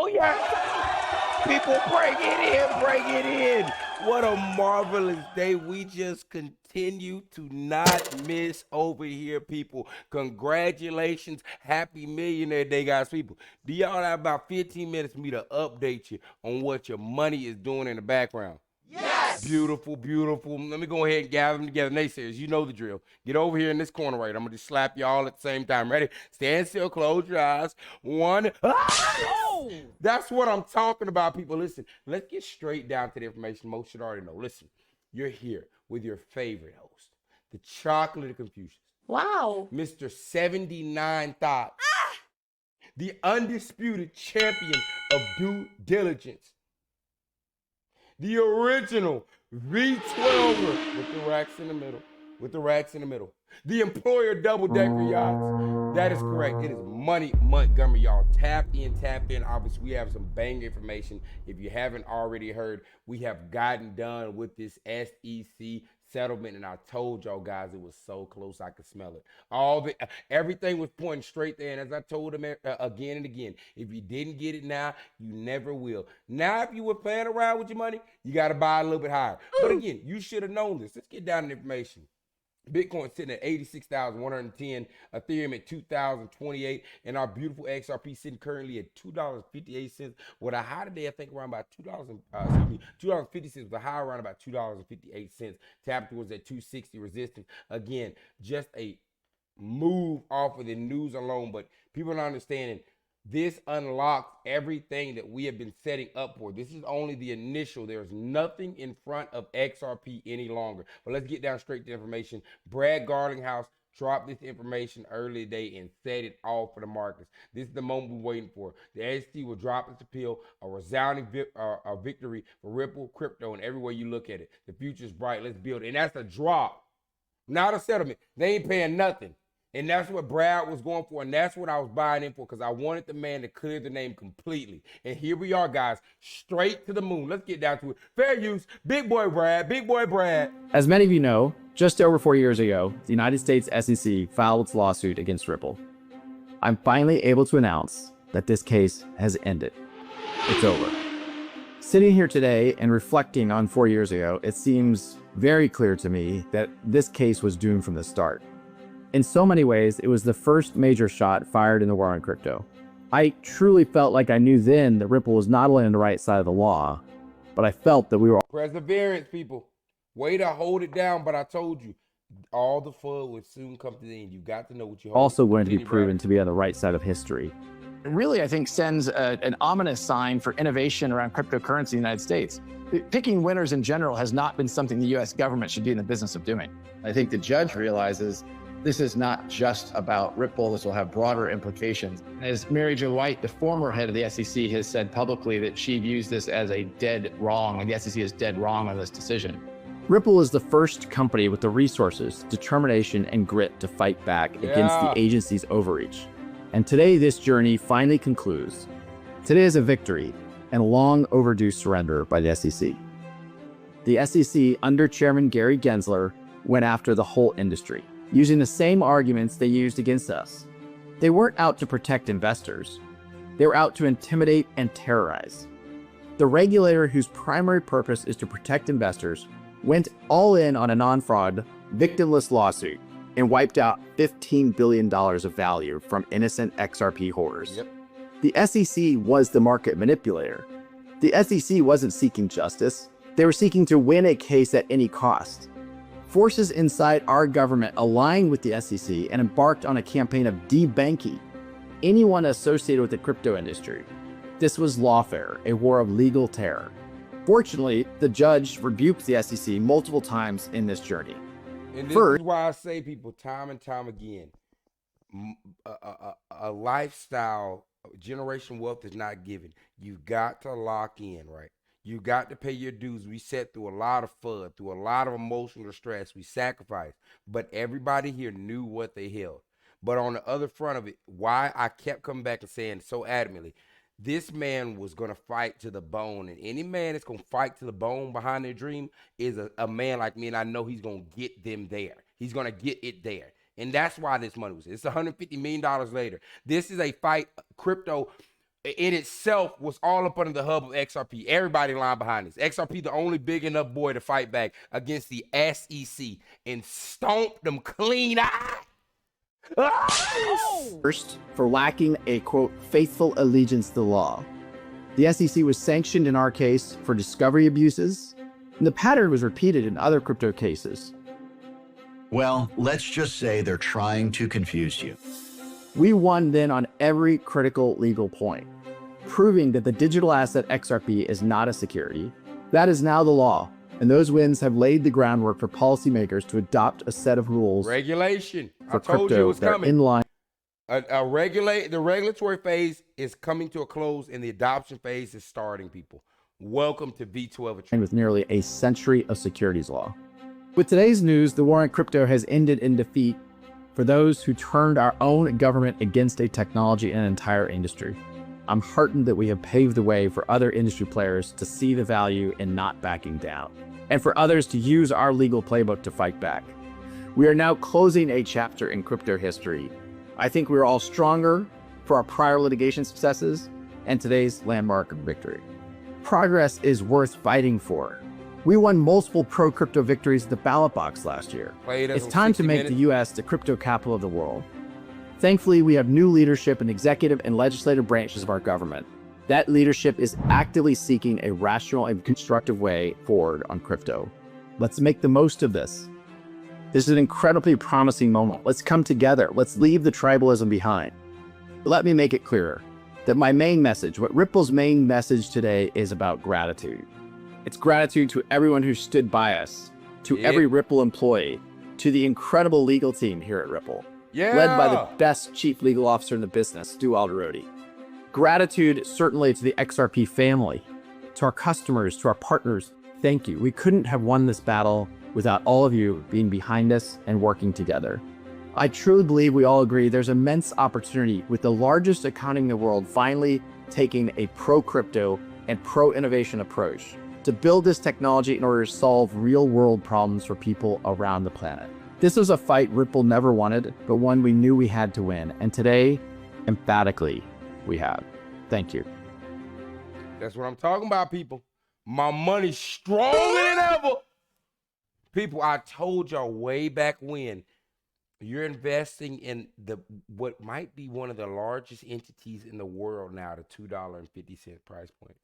Oh, yeah. People, bring it in. What a marvelous day. We just continue to not miss over here, people. Congratulations. Happy Millionaire Day, guys. People, do y'all have about 15 minutes for me to update you on what your money is doing in the background? Yes! Beautiful, beautiful. Let me go ahead and gather them together. Naysayers, you know the drill. Get over here in this corner right. I'm going to just slap you all at the same time. Ready? Stand still, close your eyes. One. Oh! That's what I'm talking about, people. Listen, let's get straight down to the information most should already know. Listen, you're here with your favorite host, the chocolate of Confucius. Wow. Mr. 79 Thoughts. The undisputed champion of due diligence. The original V12er with the racks in the middle. The employer double-decker yachts. That is correct. It is Money Montgomery, y'all. Tap in. Obviously, we have some bang information. If you haven't already heard, we have gotten done with this S.E.C. settlement, and I told y'all guys it was so close I could smell it. Everything was pointing straight there, and as I told them again and again, if you didn't get it now, you never will. Now, if you were playing around with your money, you got to buy a little bit higher. But again, you should have known this. Let's get down to the information. Bitcoin sitting at 86,110, Ethereum at 2,028, and our beautiful XRP sitting currently at $2.58. With a high today, I think around about $2.50, with a high around about $2.58. Tap towards that 260 resistance. Again, just a move off of the news alone, but people are not understanding. This unlocks everything that we have been setting up for. This is only the initial. There's nothing in front of XRP any longer. But let's get down straight to information. Brad Garlinghouse dropped this information early today and set it off for the markets. This is the moment we're waiting for. The SEC will drop its appeal, a resounding victory for Ripple, crypto, and everywhere you look at it. The future is bright. Let's build it. And that's a drop, not a settlement. They ain't paying nothing. And that's what Brad was going for, and that's what I was buying in for, because I wanted the man to clear the name completely. And here we are, guys, straight to the moon. Let's get down to it. Fair use, big boy Brad. As many of you know, just over 4 years ago, the United States SEC filed its lawsuit against Ripple. I'm finally able to announce that this case has ended. It's over. Sitting here today and reflecting on 4 years ago, it seems very clear to me that this case was doomed from the start. In so many ways, it was the first major shot fired in the war on crypto. I truly felt like I knew then that Ripple was not only on the right side of the law, but I felt that we were Perseverance, people. Way to hold it down, but I told you, all the fun would soon come to the end. You got to know what you're also going to be proven to be on the right side of history. It really, I think, sends an ominous sign for innovation around cryptocurrency in the United States. Picking winners in general has not been something the U.S. government should be in the business of doing. I think the judge realizes this is not just about Ripple. This will have broader implications. As Mary Jo White, the former head of the SEC, has said publicly that she views this as a dead wrong, and the SEC is dead wrong on this decision. Ripple is the first company with the resources, determination, and grit to fight back against the agency's overreach. And today, this journey finally concludes. Today is a victory and a long overdue surrender by the SEC. The SEC, under Chairman Gary Gensler, went after the whole industry, using the same arguments they used against us. They weren't out to protect investors. They were out to intimidate and terrorize. The regulator, whose primary purpose is to protect investors, went all in on a non-fraud, victimless lawsuit and wiped out $15 billion of value from innocent XRP holders. Yep. The SEC was the market manipulator. The SEC wasn't seeking justice. They were seeking to win a case at any cost. Forces inside our government aligned with the SEC and embarked on a campaign of debanking anyone associated with the crypto industry. This was lawfare, a war of legal terror. Fortunately, the judge rebuked the SEC multiple times in this journey. And this is why I say, people, time and time again, a lifestyle, generational wealth is not given. You've got to lock in, right? You got to pay your dues. We sat through a lot of fun, through a lot of emotional stress. We sacrificed, but everybody here knew what they held. But on the other front of it, why I kept coming back and saying so adamantly, this man was going to fight to the bone. And any man that's going to fight to the bone behind their dream is a man like me, and I know he's going to get them there. He's going to get it there. And that's why this money was. It's $150 million later. This is a fight. Crypto in itself was all up under the hub of XRP. Everybody lying behind this. XRP, the only big enough boy to fight back against the S.E.C. and stomp them clean out. First, for lacking a, quote, faithful allegiance to the law. The S.E.C. was sanctioned in our case for discovery abuses, and the pattern was repeated in other crypto cases. Well, let's just say they're trying to confuse you. We won then on every critical legal point, proving that the digital asset XRP is not a security. That is now the law, and those wins have laid the groundwork for policymakers to adopt a set of rules Regulation. for I told you it crypto was that are coming. in line The regulatory phase is coming to a close, and the adoption phase is starting, people. Welcome to V12. with nearly a century of securities law. With today's news, the war on crypto has ended in defeat for those who turned our own government against a technology and an entire industry. I'm heartened that we have paved the way for other industry players to see the value in not backing down, and for others to use our legal playbook to fight back. We are now closing a chapter in crypto history. I think we are all stronger for our prior litigation successes and today's landmark victory. Progress is worth fighting for. We won multiple pro-crypto victories at the ballot box last year. It's time to make the U.S. the crypto capital of the world. Thankfully, we have new leadership in the executive and legislative branches of our government. That leadership is actively seeking a rational and constructive way forward on crypto. Let's make the most of this. This is an incredibly promising moment. Let's come together. Let's leave the tribalism behind. Let me make it clearer that my main message, what Ripple's main message today, is about gratitude. It's gratitude to everyone who stood by us, to every Ripple employee, to the incredible legal team here at Ripple, led by the best chief legal officer in the business, Stu Alderodi. Gratitude certainly to the XRP family, to our customers, to our partners. Thank you. We couldn't have won this battle without all of you being behind us and working together. I truly believe we all agree there's immense opportunity with the largest economy in the world finally taking a pro-crypto and pro-innovation approach to build this technology in order to solve real-world problems for people around the planet. This was a fight Ripple never wanted, but one we knew we had to win. And today, emphatically, we have. Thank you. That's what I'm talking about, people. My money's stronger than ever. People, I told y'all way back when, you're investing in what might be one of the largest entities in the world now, the $2.50 price point.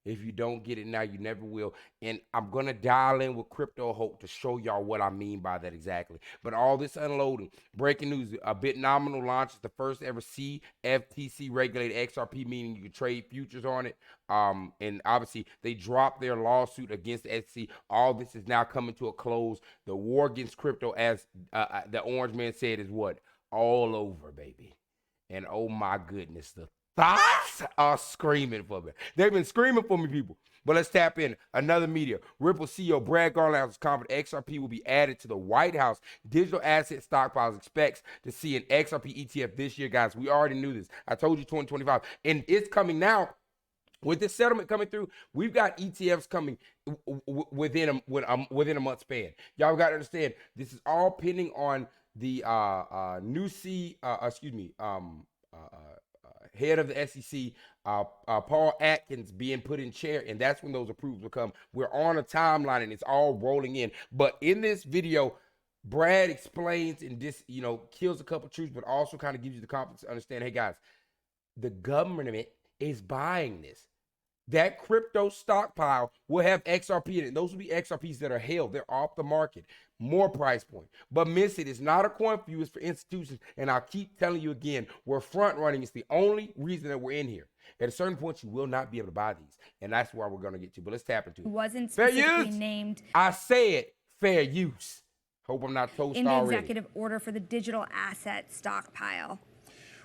If you don't get it now, you never will. And I'm going to dial in with Crypto Hope to show y'all what I mean by that exactly. But all this unloading, breaking news, a Bitnominal launches the first ever CFTC regulated XRP, meaning you can trade futures on it. And obviously, they dropped their lawsuit against the S.E.C. All this is now coming to a close. The war against crypto, as the Orange Man said, is what? All over, baby. And oh my goodness, the thoughts are screaming for me. They've been screaming for me, people. But let's tap in. Another media. Ripple CEO Brad Garlinghouse is confident XRP will be added to the White House digital asset stockpiles. Expects to see an XRP ETF this year, guys. We already knew this. I told you 2025. And it's coming now. With this settlement coming through, we've got ETFs coming within a month span. Y'all got to understand, this is all pending on the head of the S.E.C, Paul Atkins, being put in chair, and that's when those approvals will come. We're on a timeline, and it's all rolling in. But in this video, Brad explains and kills a couple truths, but also kind of gives you the confidence to understand, hey, guys, the government is buying this. That crypto stockpile will have XRP in it. Those will be XRPs that are held. They're off the market. More price point. But miss it. It's not a coin for you. It's for institutions. And I'll keep telling you again, we're front running. It's the only reason that we're in here. At a certain point, you will not be able to buy these. And that's where we're going to get to. But let's tap into it. Wasn't specifically named. I said fair use. Hope I'm not toast in the already. executive order for the digital asset stockpile.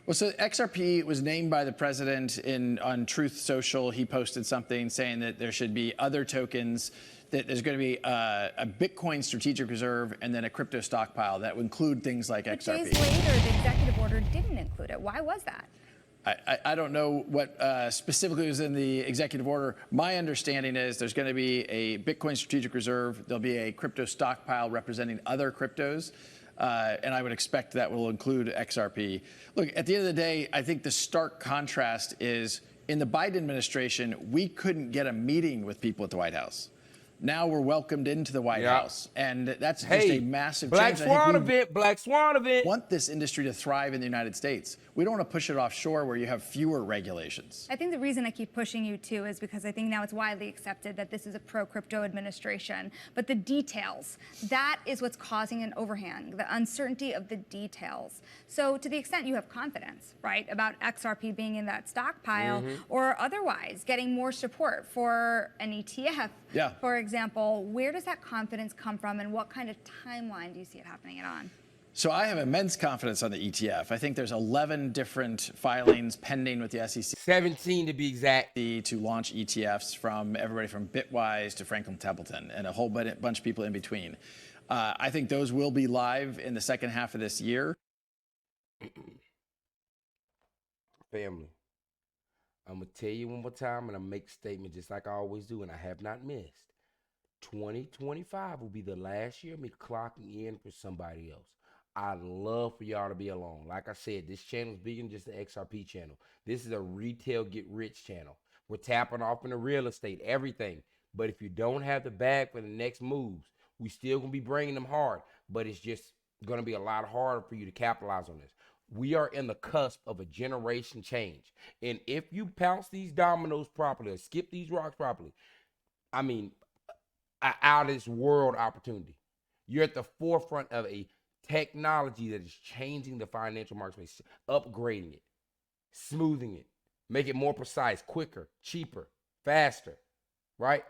Well, so XRP was named by the president on Truth Social. He posted something saying that there should be other tokens, that there's going to be a Bitcoin strategic reserve and then a crypto stockpile that would include things like XRP. Days later, the executive order didn't include it. Why was that? I don't know what specifically was in the executive order. My understanding is there's going to be a Bitcoin strategic reserve. There'll be a crypto stockpile representing other cryptos. And I would expect that will include XRP. Look, at the end of the day, I think the stark contrast is In the Biden administration, we couldn't get a meeting with people at the White House. Now we're welcomed into the White House, and that's just a massive Black change. Swan event, Black Swan event. Want this industry to thrive in the United States. We don't want to push it offshore where you have fewer regulations. I think the reason I keep pushing you too is because I think now it's widely accepted that this is a pro-crypto administration. But the details, that is what's causing an overhang, the uncertainty of the details. So to the extent you have confidence, right, about XRP being in that stockpile or otherwise getting more support for an ETF, for example, where does that confidence come from and what kind of timeline do you see it happening on? So I have immense confidence on the ETF. I think there's 11 different filings pending with the S.E.C. 17 to be exact. To launch ETFs from everybody from Bitwise to Franklin Templeton and a whole bunch of people in between. I think those will be live in the second half of this year. Family, I'm going to tell you one more time and I'll make a statement just like I always do, and I have not missed. 2025 will be the last year of me clocking in for somebody else. I'd love for y'all to be along. Like I said, this channel is bigger than just the XRP channel. This is a retail get rich channel. We're tapping off into real estate, everything. But if you don't have the bag for the next moves, we still going to be bringing them hard. But it's just going to be a lot harder for you to capitalize on this. We are in the cusp of a generation change. And if you pounce these dominoes properly or skip these rocks properly, I mean, out of this world opportunity. You're at the forefront of a technology that is changing the financial market space, upgrading it, smoothing it, make it more precise, quicker, cheaper, faster, right?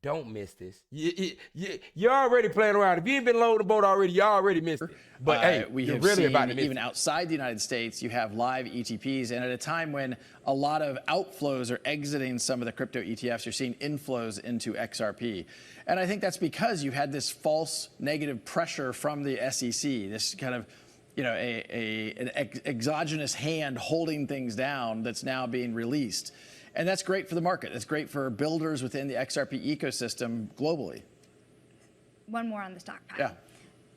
Don't miss this. You're already playing around. If you ain't been loading the boat already, you already missed it. But hey, we you're have really seen, about to miss even it. outside the United States, you have live ETPs, and at a time when a lot of outflows are exiting some of the crypto ETFs, you're seeing inflows into XRP. And I think that's because you had this false negative pressure from the S.E.C, this kind of, you know, an exogenous hand holding things down that's now being released. And that's great for the market. It's great for builders within the XRP ecosystem globally. One more on the stockpile. Yeah.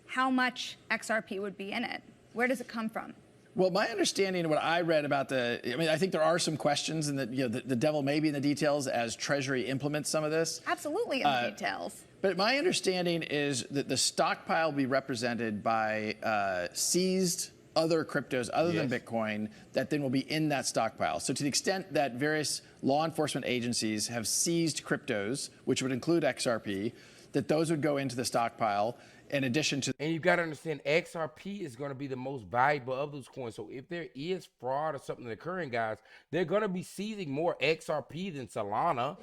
How much XRP would be in it? Where does it come from? Well, my understanding of what I read about I think there are some questions, and that, you know, the devil may be in the details as Treasury implements some of this. Absolutely in the details. But my understanding is that the stockpile will be represented by seized other cryptos other than Bitcoin that then will be in that stockpile. So to the extent that various law enforcement agencies have seized cryptos, which would include XRP, that those would go into the stockpile in addition to... And you got to understand, XRP is going to be the most valuable of those coins. So if there is fraud or something occurring, guys, they're going to be seizing more XRP than Solana.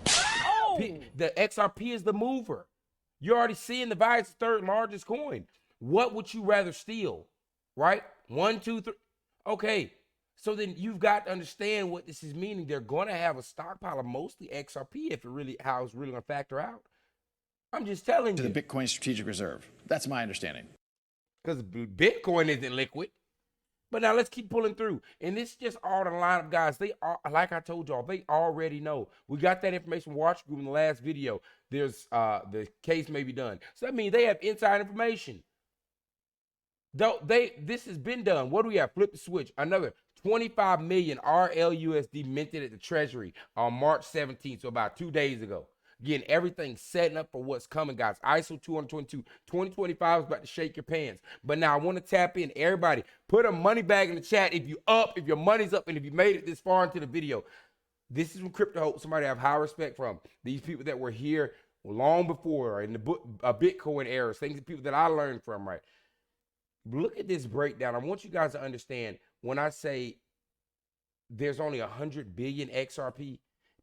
The XRP is the mover. You're already seeing the value. It's the third largest coin. What would you rather steal? Right? 1, 2, 3. Okay. So then you've got to understand what this is meaning. They're going to have a stockpile of mostly XRP if it really, how it's really going to factor out. I'm just telling you. To the Bitcoin Strategic Reserve. That's my understanding. Because Bitcoin isn't liquid. But now let's keep pulling through. And this is just all the lineup, guys. They are, like I told y'all, they already know. We got that information watch group in the last video. There's the case may be done. So that means they have inside information. This has been done. What do we have? Flip the switch. Another 25 million RLUSD minted at the Treasury on March 17th, so about 2 days ago. Again, everything's setting up for what's coming, guys. ISO 222. 2025 is about to shake your pants. But now I want to tap in. Everybody, put a money bag in the chat if you up, if your money's up, and if you made it this far into the video. This is from Crypto Hope, somebody I have high respect from. These people that were here long before, in the Bitcoin era, things, people that I learned from, right? Look at this breakdown. I want you guys to understand when I say there's only 100 billion XRP,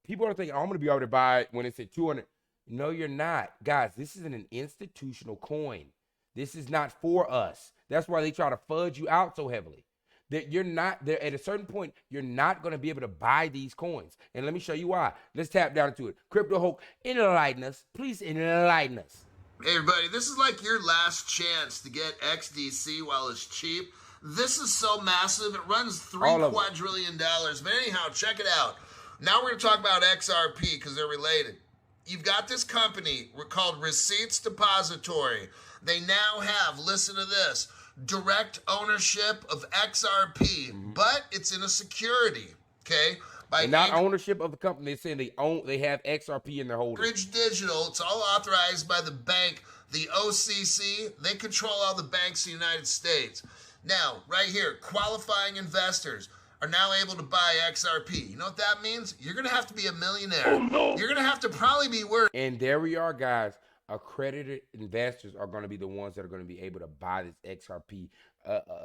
people are thinking, oh, I'm going to be able to buy it when it's at 200. No, you're not. Guys, this isn't an institutional coin. This is not for us. That's why they try to fudge you out so heavily. That you're not there at a certain point, you're not going to be able to buy these coins. And let me show you why. Let's tap down into it. Crypto Hope, enlighten us. Please enlighten us. Hey everybody, this is like your last chance to get XDC while it's cheap. This is so massive, it runs $3 quadrillion. But anyhow, check it out. Now we're going to talk about XRP because they're related. You've got this company called Receipts Depository. They now have, listen to this, direct ownership of XRP, but it's in a security, okay? And not ownership of the company. They're saying they have XRP in their holdings. Anchorage Digital, it's all authorized by the bank, the S.E.C. They control all the banks in the United States. Now, right here, qualifying investors are now able to buy XRP. You know what that means? You're going to have to be a millionaire. Oh, no. You're going to have to probably be worth. And there we are, guys. Accredited investors are going to be the ones that are going to be able to buy this XRP,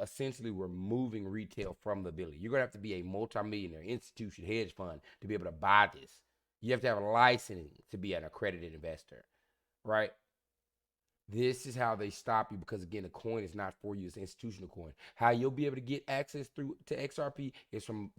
essentially removing retail from the ability. You're going to have to be a multimillionaire, institution, hedge fund to be able to buy this. You have to have a licensing to be an accredited investor, right? This is how they stop you because, again, the coin is not for you. It's an institutional coin. How you'll be able to get access to XRP is from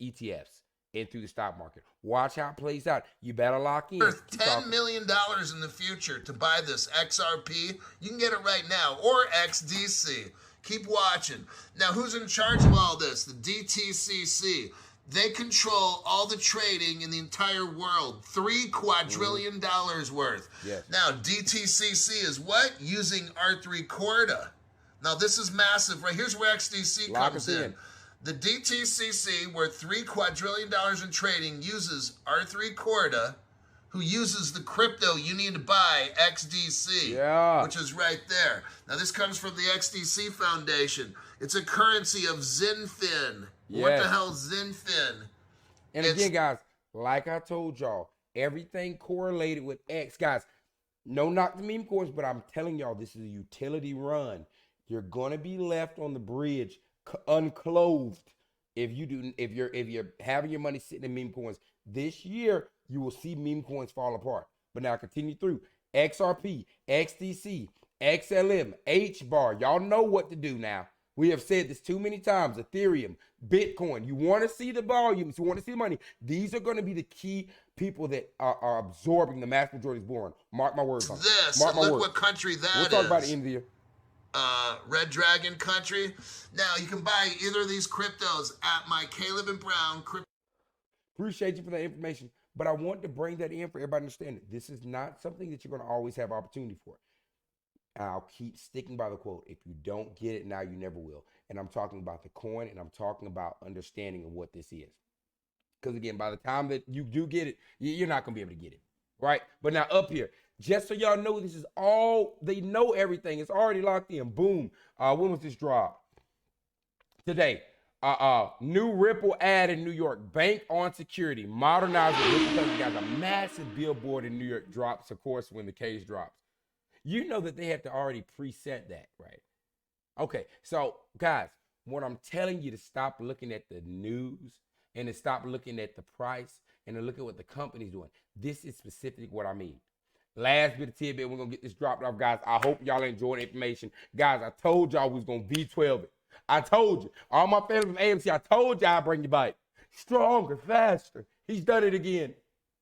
ETFs and through the stock market. Watch how it plays out. You better lock in. Worth $10 million in the future to buy this XRP. You can get it right now, or XDC. Keep watching. Now, who's in charge of all this? The DTCC. They control all the trading in the entire world. $3 quadrillion worth. Yes. Now, DTCC is what? Using R3 Corda. Now, this is massive, right? Here's where XDC comes in. The DTCC, worth $3 quadrillion in trading, uses R3 Corda, who uses the crypto you need to buy, XDC, which is right there. Now, this comes from the XDC Foundation. It's a currency of Zinfin. Yes. What the hell is Zinfin? And again, guys, like I told y'all, everything correlated with X. Guys, no knock to meme coins, but I'm telling y'all, this is a utility run. You're going to be left on the bridge unclothed if you're having your money sitting in meme coins. This year, you will see meme coins fall apart. But now continue through. XRP, XDC, XLM, HBAR. Y'all know what to do now. We have said this too many times. Ethereum, Bitcoin. You want to see the volumes. You want to see the money. These are going to be the key people that are absorbing the mass majority is born. Mark my words on it. This. Mark my look words. What country that is. We'll talk about it in the Red Dragon country. Now, you can buy either of these cryptos at my Caleb and Brown crypto. Appreciate you for that information. But I want to bring that in for everybody to understand it. This is not something that you're going to always have opportunity for. I'll keep sticking by the quote. If you don't get it now, you never will. And I'm talking about the coin, and I'm talking about understanding of what this is. Because again, by the time that you do get it, you're not going to be able to get it, right? But now up here, just so y'all know, this is all, they know everything. It's already locked in. Boom. When was this drop? Today. New Ripple ad in New York. Bank on security. Modernizing Ripple. Got a massive billboard in New York drops, of course, when the case drops. You know that they have to already preset that, right? Okay, so guys, what I'm telling you to stop looking at the news and to stop looking at the price and to look at what the company's doing. This is specifically what I mean. Last bit of tidbit, we're going to get this dropped off, guys. I hope y'all enjoyed the information. Guys, I told y'all we was going to V12 it. I told you. All my family from AMC, I told y'all I'd bring you back. Stronger, faster. He's done it again.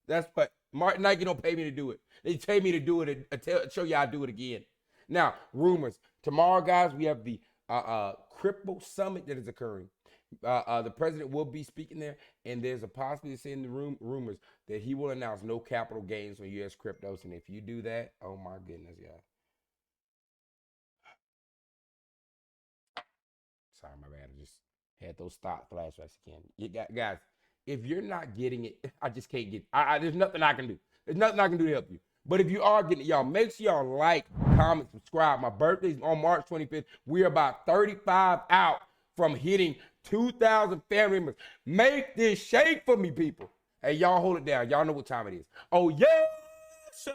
That's what Nike don't pay me to do it. They pay me to do it and show you I do it again. Now, rumors. Tomorrow, guys, we have the crypto summit that is occurring. The president will be speaking there, and there's a possibility in the rumors that he will announce no capital gains on U.S. cryptos. And if you do that, oh my goodness, guys. Sorry, my bad. I just had those thought flashbacks again. Guys, if you're not getting it, I just can't get it. There's nothing I can do. There's nothing I can do to help you. But if you are getting it, y'all, make sure y'all like, comment, subscribe. My birthday's on March 25th. We're about 35 out from hitting 2,000 family members. Make this shake for me, people. Hey, y'all hold it down. Y'all know what time it is. Oh, yes, sir.